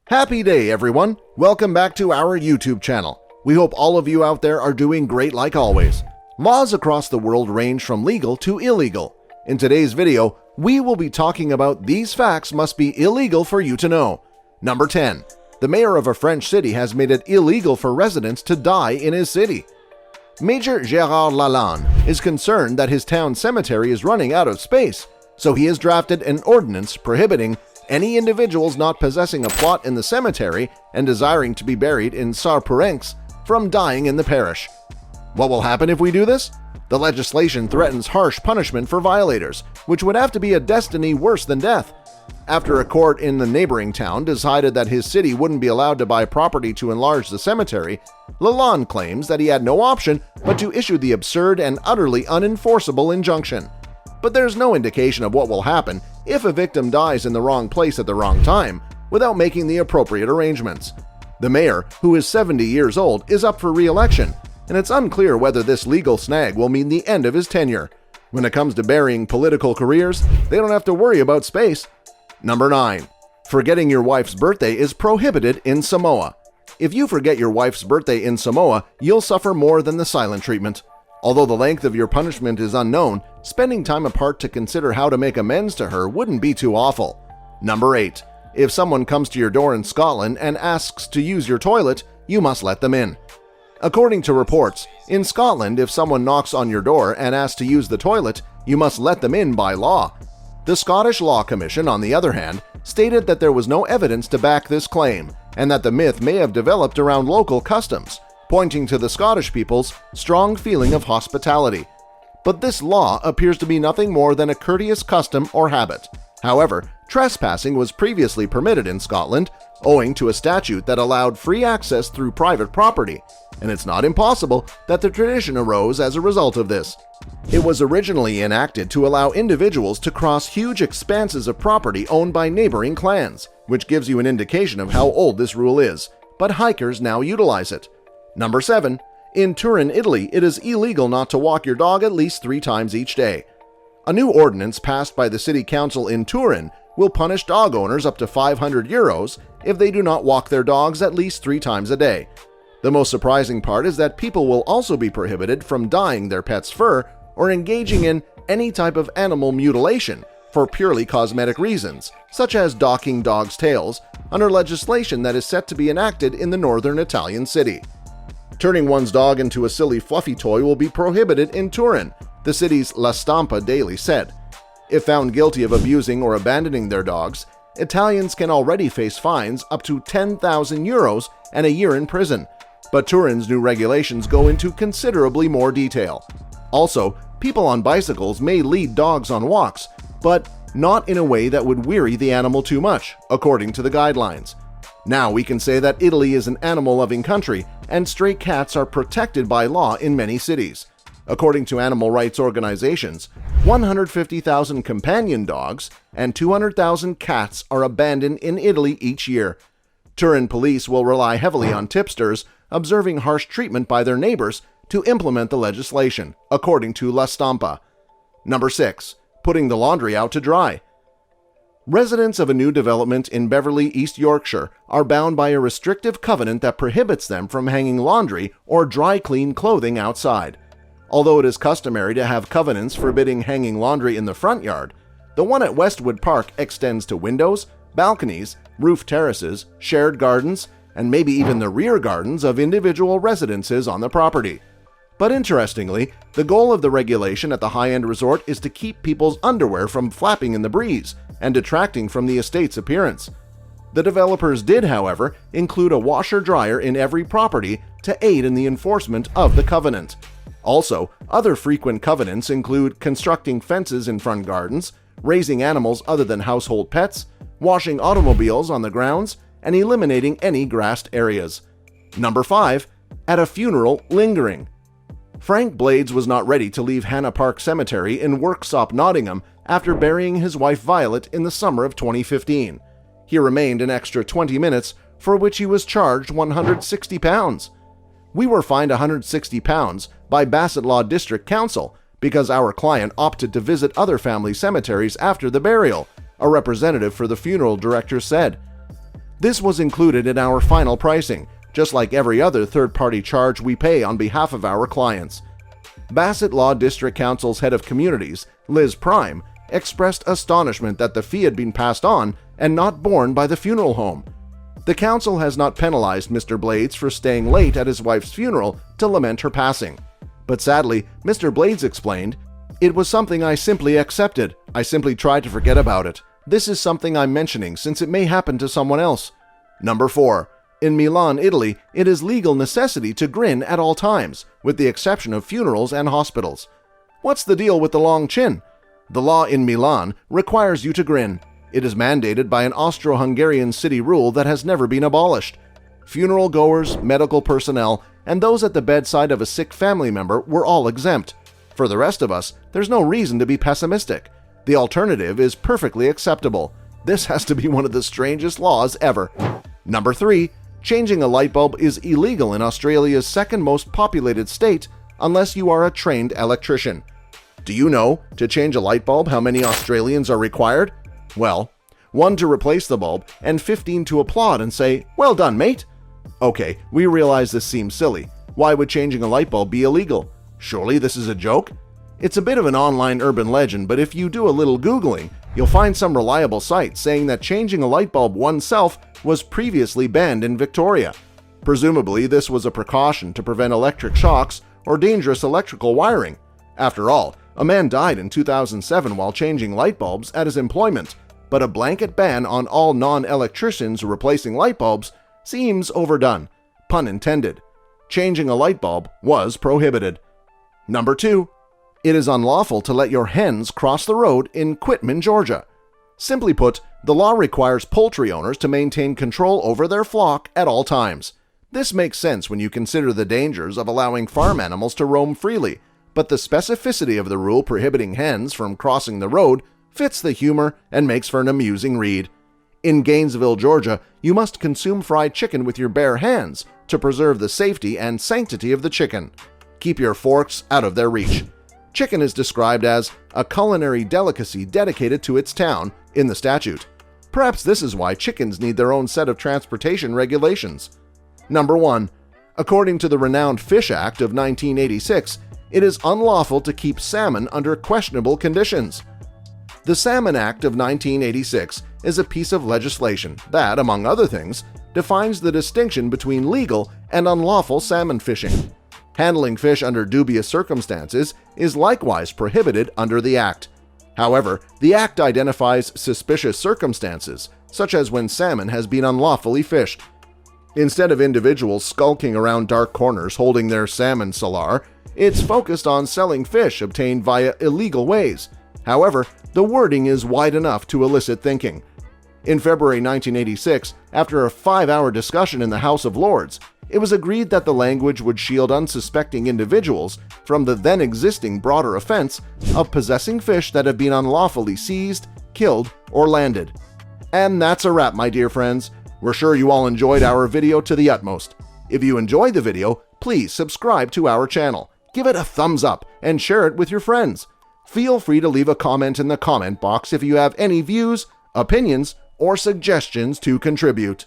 Happy day, everyone! Welcome back to our YouTube channel. We hope all of you out there are doing great like always. Laws across the world range from legal to illegal. In today's video, we will be talking about these facts must be illegal for you to know. Number 10. The mayor of a French city has made it illegal for residents to die in his city. Major Gérard Lalande is concerned that his town cemetery is running out of space, so he has drafted an ordinance prohibiting any individuals not possessing a plot in the cemetery and desiring to be buried in Sarre-Pourenx from dying in the parish. What will happen if we do this? The legislation threatens harsh punishment for violators, which would have to be a destiny worse than death. After a court in the neighboring town decided that his city wouldn't be allowed to buy property to enlarge the cemetery, Lalande claims that he had no option but to issue the absurd and utterly unenforceable injunction. But there's no indication of what will happen if a victim dies in the wrong place at the wrong time without making the appropriate arrangements. The mayor, who is 70 years old, is up for re-election, and it's unclear whether this legal snag will mean the end of his tenure. When it comes to burying political careers, they don't have to worry about space. Number 9. Forgetting your wife's birthday is prohibited in Samoa. If you forget your wife's birthday in Samoa, you'll suffer more than the silent treatment. Although the length of your punishment is unknown, spending time apart to consider how to make amends to her wouldn't be too awful. Number 8. If someone comes to your door in Scotland and asks to use your toilet, you must let them in. According to reports, in Scotland, if someone knocks on your door and asks to use the toilet, you must let them in by law. The Scottish Law Commission, on the other hand, stated that there was no evidence to back this claim, and that the myth may have developed around local customs, pointing to the Scottish people's strong feeling of hospitality. But this law appears to be nothing more than a courteous custom or habit. However, trespassing was previously permitted in Scotland, owing to a statute that allowed free access through private property, and it's not impossible that the tradition arose as a result of this. It was originally enacted to allow individuals to cross huge expanses of property owned by neighboring clans, which gives you an indication of how old this rule is, but hikers now utilize it. Number 7. In Turin, Italy, it is illegal not to walk your dog at least 3 times each day. A new ordinance passed by the city council in Turin will punish dog owners up to €500 if they do not walk their dogs at least 3 times a day. The most surprising part is that people will also be prohibited from dyeing their pet's fur or engaging in any type of animal mutilation for purely cosmetic reasons, such as docking dogs' tails, under legislation that is set to be enacted in the northern Italian city. Turning one's dog into a silly fluffy toy will be prohibited in Turin, the city's La Stampa Daily said. If found guilty of abusing or abandoning their dogs, Italians can already face fines up to €10,000 and a year in prison, but Turin's new regulations go into considerably more detail. Also, people on bicycles may lead dogs on walks, but not in a way that would weary the animal too much, according to the guidelines. Now we can say that Italy is an animal-loving country, and stray cats are protected by law in many cities. According to animal rights organizations, 150,000 companion dogs and 200,000 cats are abandoned in Italy each year. Turin police will rely heavily on tipsters observing harsh treatment by their neighbors to implement the legislation, according to La Stampa. Number 6. Putting the laundry out to dry. Residents of a new development in Beverley, East Yorkshire, are bound by a restrictive covenant that prohibits them from hanging laundry or dry clean clothing outside. Although it is customary to have covenants forbidding hanging laundry in the front yard, the one at Westwood Park extends to windows, balconies, roof terraces, shared gardens, and maybe even the rear gardens of individual residences on the property. But interestingly, the goal of the regulation at the high-end resort is to keep people's underwear from flapping in the breeze and detracting from the estate's appearance. The developers did, however, include a washer-dryer in every property to aid in the enforcement of the covenant. Also, other frequent covenants include constructing fences in front gardens, raising animals other than household pets, washing automobiles on the grounds, and eliminating any grassed areas. Number 5. At a funeral, lingering. Frank Blades was not ready to leave Hannah Park Cemetery in Worksop, Nottingham after burying his wife Violet in the summer of 2015. He remained an extra 20 minutes, for which he was charged £160. We were fined £160 by Bassetlaw District Council because our client opted to visit other family cemeteries after the burial, a representative for the funeral director said. This was included in our final pricing, just like every other third-party charge we pay on behalf of our clients. Bassett Law District Council's head of communities, Liz Prime, expressed astonishment that the fee had been passed on and not borne by the funeral home. The council has not penalized Mr. Blades for staying late at his wife's funeral to lament her passing. But sadly, Mr. Blades explained, "It was something I simply accepted. I simply tried to forget about it. This is something I'm mentioning since it may happen to someone else." Number 4. In Milan, Italy, it is legal necessity to grin at all times, with the exception of funerals and hospitals. What's the deal with the long chin? The law in Milan requires you to grin. It is mandated by an Austro-Hungarian city rule that has never been abolished. Funeral goers, medical personnel, and those at the bedside of a sick family member were all exempt. For the rest of us, there's no reason to be pessimistic. The alternative is perfectly acceptable. This has to be one of the strangest laws ever. Number 3. Changing a light bulb is illegal in Australia's second most populated state unless you are a trained electrician. Do you know, to change a light bulb, how many Australians are required? Well, 1 to replace the bulb and 15 to applaud and say, "Well done, mate." Okay, we realize this seems silly. Why would changing a light bulb be illegal? Surely this is a joke? It's a bit of an online urban legend, but if you do a little Googling, you'll find some reliable sites saying that changing a light bulb oneself was previously banned in Victoria. Presumably, this was a precaution to prevent electric shocks or dangerous electrical wiring. After all, a man died in 2007 while changing light bulbs at his employment, but a blanket ban on all non-electricians replacing light bulbs seems overdone. Pun intended. Changing a light bulb was prohibited. Number 2. It is unlawful to let your hens cross the road in Quitman, Georgia. Simply put, the law requires poultry owners to maintain control over their flock at all times. This makes sense when you consider the dangers of allowing farm animals to roam freely, but the specificity of the rule prohibiting hens from crossing the road fits the humor and makes for an amusing read. In Gainesville, Georgia, you must consume fried chicken with your bare hands to preserve the safety and sanctity of the chicken. Keep your forks out of their reach. Chicken is described as a culinary delicacy dedicated to its town in the statute. Perhaps this is why chickens need their own set of transportation regulations. Number 1. According to the renowned Fish Act of 1986, it is unlawful to keep salmon under questionable conditions. The Salmon Act of 1986 is a piece of legislation that, among other things, defines the distinction between legal and unlawful salmon fishing. Handling fish under dubious circumstances is likewise prohibited under the Act. However, the Act identifies suspicious circumstances, such as when salmon has been unlawfully fished. Instead of individuals skulking around dark corners holding their salmon salar, it's focused on selling fish obtained via illegal ways. However, the wording is wide enough to elicit thinking. In February 1986, after a 5-hour discussion in the House of Lords, it was agreed that the language would shield unsuspecting individuals from the then-existing broader offense of possessing fish that have been unlawfully seized, killed, or landed. And that's a wrap, my dear friends. We're sure you all enjoyed our video to the utmost. If you enjoyed the video, please subscribe to our channel, give it a thumbs up, and share it with your friends. Feel free to leave a comment in the comment box if you have any views, opinions, or suggestions to contribute.